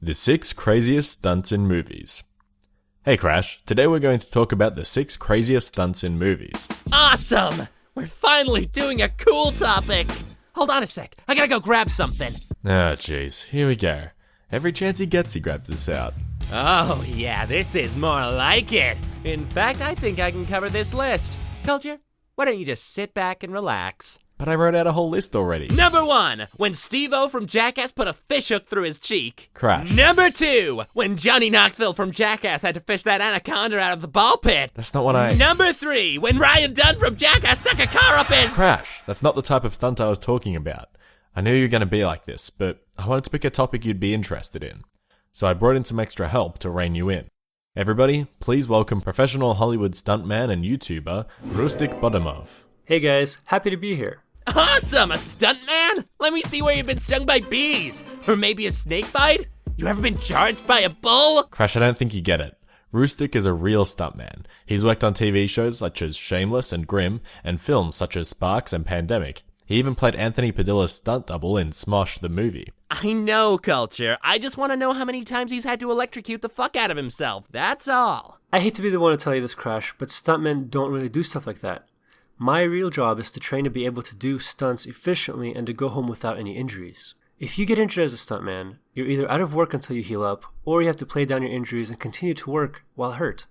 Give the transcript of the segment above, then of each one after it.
The 6 craziest stunts in movies. Hey Crash, today we're going to talk about the 6 craziest stunts in movies. Awesome! We're finally doing a cool topic! Hold on a sec, I gotta go grab something. Oh jeez, here we go. Every chance he gets he grabs this out. Oh yeah, this is more like it. In fact, I think I can cover this list. Culture, why don't you just sit back and relax? But I wrote out a whole list already. Number 1, when Steve-O from Jackass put a fishhook through his cheek. Crash. Number 2, when Johnny Knoxville from Jackass had to fish that anaconda out of the ball pit. That's not what I... Number 3, when Ryan Dunn from Jackass stuck a car up his... Crash, that's not the type of stunt I was talking about. I knew you were going to be like this, but I wanted to pick a topic you'd be interested in. So I brought in some extra help to rein you in. Everybody, please welcome professional Hollywood stuntman and YouTuber, Rustik Bodimov. Hey guys, happy to be here. Awesome, a stuntman? Let me see where you've been stung by bees. Or maybe a snake bite? You ever been charged by a bull? Crash, I don't think you get it. Rustik is a real stuntman. He's worked on TV shows such as Shameless and Grimm, and films such as Sparks and Pandemic. He even played Anthony Padilla's stunt double in Smosh the movie. I know, Culture. I just want to know how many times he's had to electrocute the fuck out of himself. That's all. I hate to be the one to tell you this, Crash, but stuntmen don't really do stuff like that. My real job is to train to be able to do stunts efficiently and to go home without any injuries. If you get injured as a stuntman, you're either out of work until you heal up, or you have to play down your injuries and continue to work while hurt.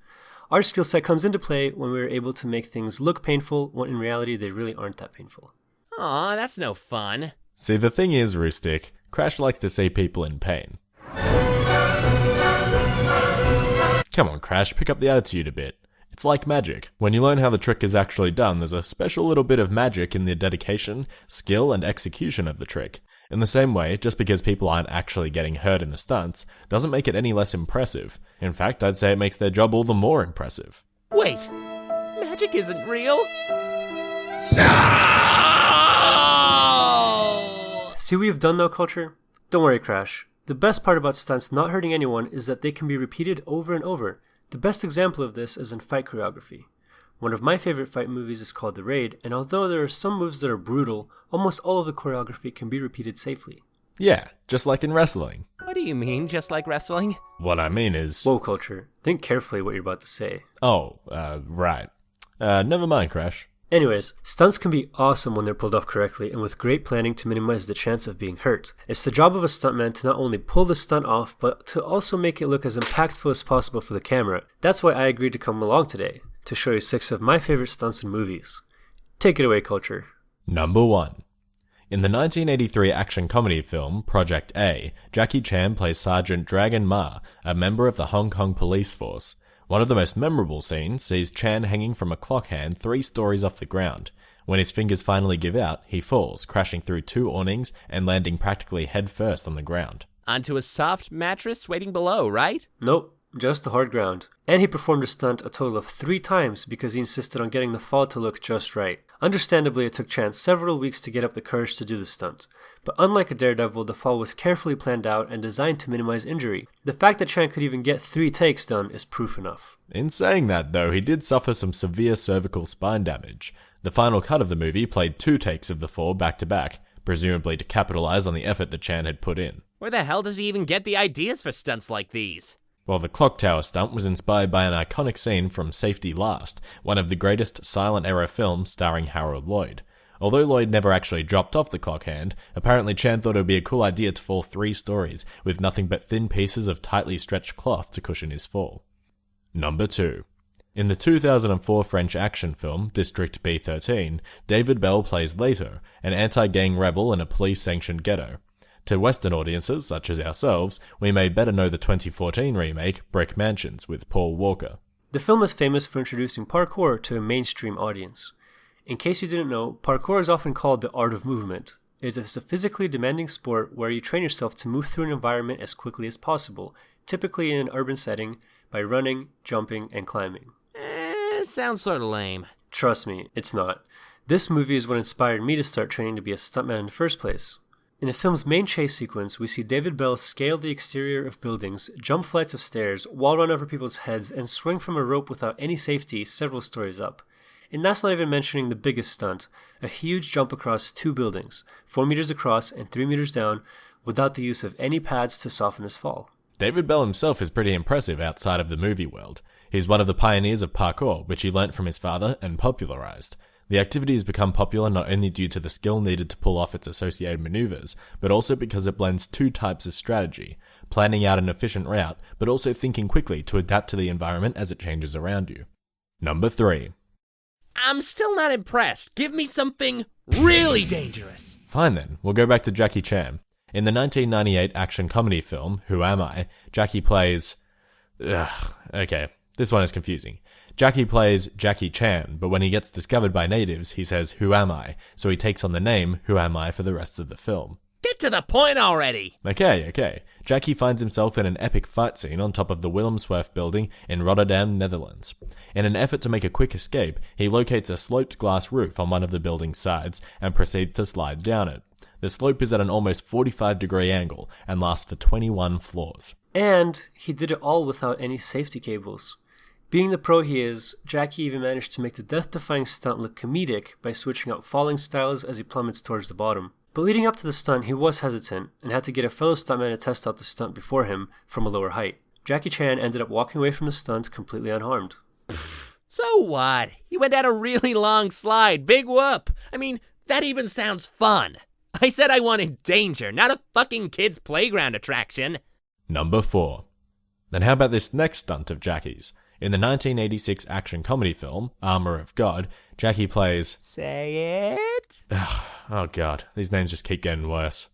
Our skill set comes into play when we're able to make things look painful when in reality they really aren't that painful. Aw, that's no fun. See, the thing is, Rustik, Crash likes to see people in pain. Come on, Crash, pick up the attitude a bit. It's like magic. When you learn how the trick is actually done, there's a special little bit of magic in the dedication, skill, and execution of the trick. In the same way, just because people aren't actually getting hurt in the stunts, doesn't make it any less impressive. In fact, I'd say it makes their job all the more impressive. Wait, magic isn't real? No! See what you've done though, Culture? Don't worry, Crash. The best part about stunts not hurting anyone is that they can be repeated over and over. The best example of this is in fight choreography. One of my favorite fight movies is called The Raid, and although there are some moves that are brutal, almost all of the choreography can be repeated safely. Yeah, just like in wrestling. What do you mean, just like wrestling? What I mean is... Whoa, Culture. Think carefully what you're about to say. Right. Never mind, Crash. Anyways, stunts can be awesome when they're pulled off correctly and with great planning to minimize the chance of being hurt. It's the job of a stuntman to not only pull the stunt off, but to also make it look as impactful as possible for the camera. That's why I agreed to come along today, to show you 6 of my favorite stunts in movies. Take it away, Culture. Number 1. In the 1983 action comedy film Project A, Jackie Chan plays Sergeant Dragon Ma, a member of the Hong Kong police force. One of the most memorable scenes sees Chan hanging from a clock hand 3 stories off the ground. When his fingers finally give out, he falls, crashing through 2 awnings and landing practically head first on the ground. Onto a soft mattress waiting below, right? Nope, just the hard ground. And he performed the stunt a total of 3 times because he insisted on getting the fall to look just right. Understandably, it took Chan several weeks to get up the courage to do the stunt. But unlike a daredevil, the fall was carefully planned out and designed to minimize injury. The fact that Chan could even get 3 takes done is proof enough. In saying that, though, he did suffer some severe cervical spine damage. The final cut of the movie played 2 takes of the fall back to back, presumably to capitalize on the effort that Chan had put in. Where the hell does he even get the ideas for stunts like these? Well, the clock tower stunt was inspired by an iconic scene from Safety Last, one of the greatest silent-era films starring Harold Lloyd. Although Lloyd never actually dropped off the clock hand, apparently Chan thought it would be a cool idea to fall 3 stories, with nothing but thin pieces of tightly stretched cloth to cushion his fall. Number 2. In the 2004 French action film District B13, David Bell plays Leto, an anti-gang rebel in a police-sanctioned ghetto. To Western audiences, such as ourselves, we may better know the 2014 remake, Brick Mansions, with Paul Walker. The film is famous for introducing parkour to a mainstream audience. In case you didn't know, parkour is often called the art of movement. It is a physically demanding sport where you train yourself to move through an environment as quickly as possible, typically in an urban setting, by running, jumping, and climbing. Sounds sort of lame. Trust me, it's not. This movie is what inspired me to start training to be a stuntman in the first place. In the film's main chase sequence, we see David Bell scale the exterior of buildings, jump flights of stairs, wall run over people's heads, and swing from a rope without any safety several stories up. And that's not even mentioning the biggest stunt, a huge jump across 2 buildings, 4 meters across and 3 meters down, without the use of any pads to soften his fall. David Bell himself is pretty impressive outside of the movie world. He's one of the pioneers of parkour, which he learnt from his father and popularized. The activity has become popular not only due to the skill needed to pull off its associated maneuvers, but also because it blends two types of strategy, planning out an efficient route, but also thinking quickly to adapt to the environment as it changes around you. Number 3. I'm still not impressed. Give me something really dangerous. Fine then, we'll go back to Jackie Chan. In the 1998 action comedy film, Who Am I?, Jackie plays... okay, this one is confusing. Jackie plays Jackie Chan, but when he gets discovered by natives, he says, "Who am I?" So he takes on the name, Who Am I, for the rest of the film. Get to the point already! Okay. Jackie finds himself in an epic fight scene on top of the Willemswerf building in Rotterdam, Netherlands. In an effort to make a quick escape, he locates a sloped glass roof on one of the building's sides and proceeds to slide down it. The slope is at an almost 45-degree angle and lasts for 21 floors. And he did it all without any safety cables. Being the pro he is, Jackie even managed to make the death-defying stunt look comedic by switching up falling styles as he plummets towards the bottom. But leading up to the stunt, he was hesitant and had to get a fellow stuntman to test out the stunt before him from a lower height. Jackie Chan ended up walking away from the stunt completely unharmed. So what? He went down a really long slide. Big whoop. I mean, that even sounds fun. I said I wanted danger, not a fucking kid's playground attraction. Number 4. Then how about this next stunt of Jackie's? In the 1986 action comedy film, Armor of God, Jackie plays... Say it? Oh god, these names just keep getting worse.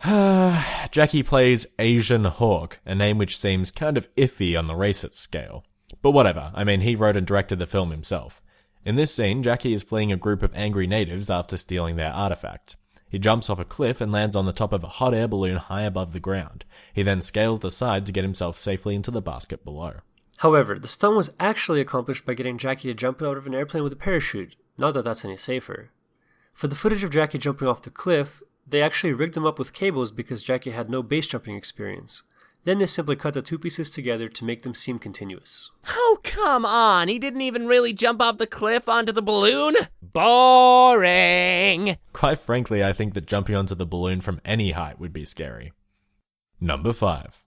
Jackie plays Asian Hawk, a name which seems kind of iffy on the racist scale. But whatever, I mean, he wrote and directed the film himself. In this scene, Jackie is fleeing a group of angry natives after stealing their artifact. He jumps off a cliff and lands on the top of a hot air balloon high above the ground. He then scales the side to get himself safely into the basket below. However, the stunt was actually accomplished by getting Jackie to jump out of an airplane with a parachute, not that that's any safer. For the footage of Jackie jumping off the cliff, they actually rigged him up with cables because Jackie had no base jumping experience. Then they simply cut the two pieces together to make them seem continuous. Oh, come on. He didn't even really jump off the cliff onto the balloon? Boring. Quite frankly, I think that jumping onto the balloon from any height would be scary. Number 5.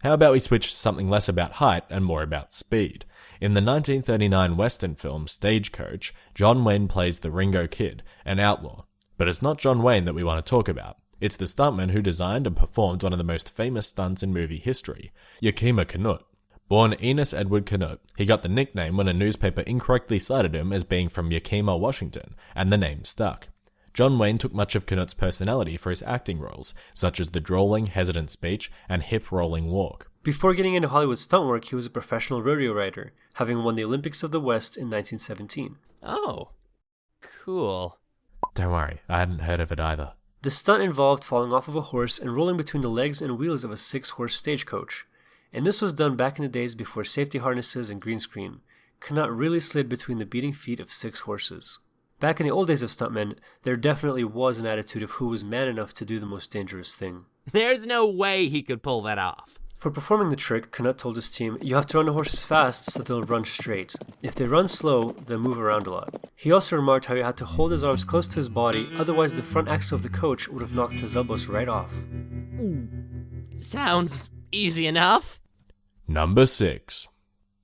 How about we switch to something less about height and more about speed? In the 1939 Western film Stagecoach, John Wayne plays the Ringo Kid, an outlaw. But it's not John Wayne that we want to talk about. It's the stuntman who designed and performed one of the most famous stunts in movie history, Yakima Canutt. Born Enos Edward Canutt, he got the nickname when a newspaper incorrectly cited him as being from Yakima, Washington, and the name stuck. John Wayne took much of Canutt's personality for his acting roles, such as the drawling, hesitant speech, and hip-rolling walk. Before getting into Hollywood stunt work, he was a professional rodeo rider, having won the Olympics of the West in 1917. Oh, cool. Don't worry, I hadn't heard of it either. The stunt involved falling off of a horse and rolling between the legs and wheels of a 6-horse stagecoach. And this was done back in the days before safety harnesses and green screen. Canutt really slid between the beating feet of 6 horses. Back in the old days of stuntmen, there definitely was an attitude of who was man enough to do the most dangerous thing. There's no way he could pull that off. For performing the trick, Canutt told his team, "You have to run the horses fast so they'll run straight. If they run slow, they'll move around a lot." He also remarked how he had to hold his arms close to his body, otherwise the front axle of the coach would have knocked his elbows right off. Sounds easy enough. Number 6.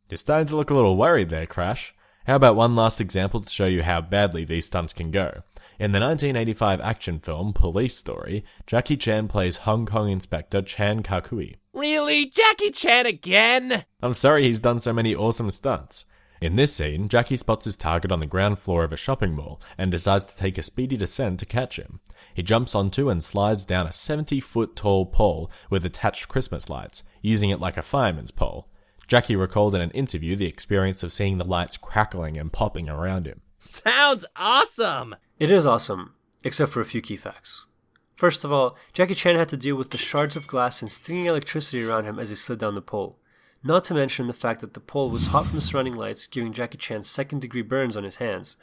You're starting to look a little worried there, Crash. How about one last example to show you how badly these stunts can go? In the 1985 action film Police Story, Jackie Chan plays Hong Kong Inspector Chan Kakui. Really? Jackie Chan again? I'm sorry he's done so many awesome stunts. In this scene, Jackie spots his target on the ground floor of a shopping mall and decides to take a speedy descent to catch him. He jumps onto and slides down a 70-foot tall pole with attached Christmas lights, using it like a fireman's pole. Jackie recalled in an interview the experience of seeing the lights crackling and popping around him. Sounds awesome! It is awesome, except for a few key facts. First of all, Jackie Chan had to deal with the shards of glass and stinging electricity around him as he slid down the pole. Not to mention the fact that the pole was hot from the surrounding lights, giving Jackie Chan second-degree burns on his hands.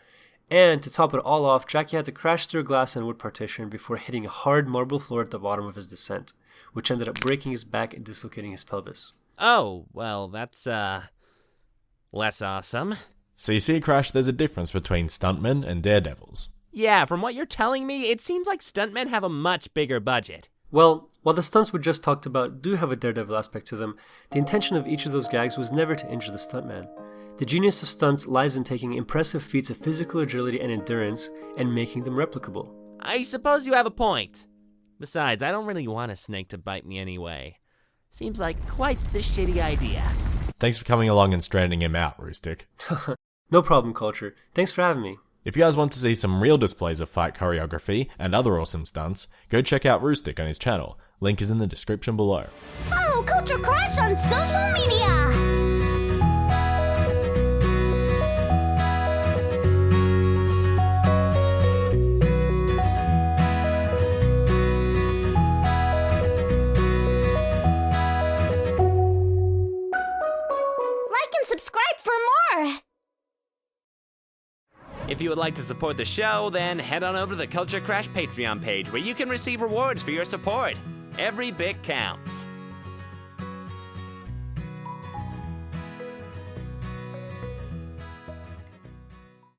And to top it all off, Jackie had to crash through a glass and wood partition before hitting a hard marble floor at the bottom of his descent, which ended up breaking his back and dislocating his pelvis. Oh, well, that's, less awesome. So you see, Crash, there's a difference between stuntmen and daredevils. Yeah, from what you're telling me, it seems like stuntmen have a much bigger budget. Well, While the stunts we just talked about do have a daredevil aspect to them, the intention of each of those gags was never to injure the stuntman. The genius of stunts lies in taking impressive feats of physical agility and endurance and making them replicable. I suppose you have a point. Besides, I don't really want a snake to bite me anyway. Seems like quite the shitty idea. Thanks for coming along and stranding him out, Roostic. No problem, Culture. Thanks for having me. If you guys want to see some real displays of fight choreography and other awesome stunts, go check out Roostic on his channel. Link is in the description below. Follow CultureCrash on social media! Subscribe for more! If you would like to support the show, then head on over to the CultureCrash Patreon page where you can receive rewards for your support. Every bit counts.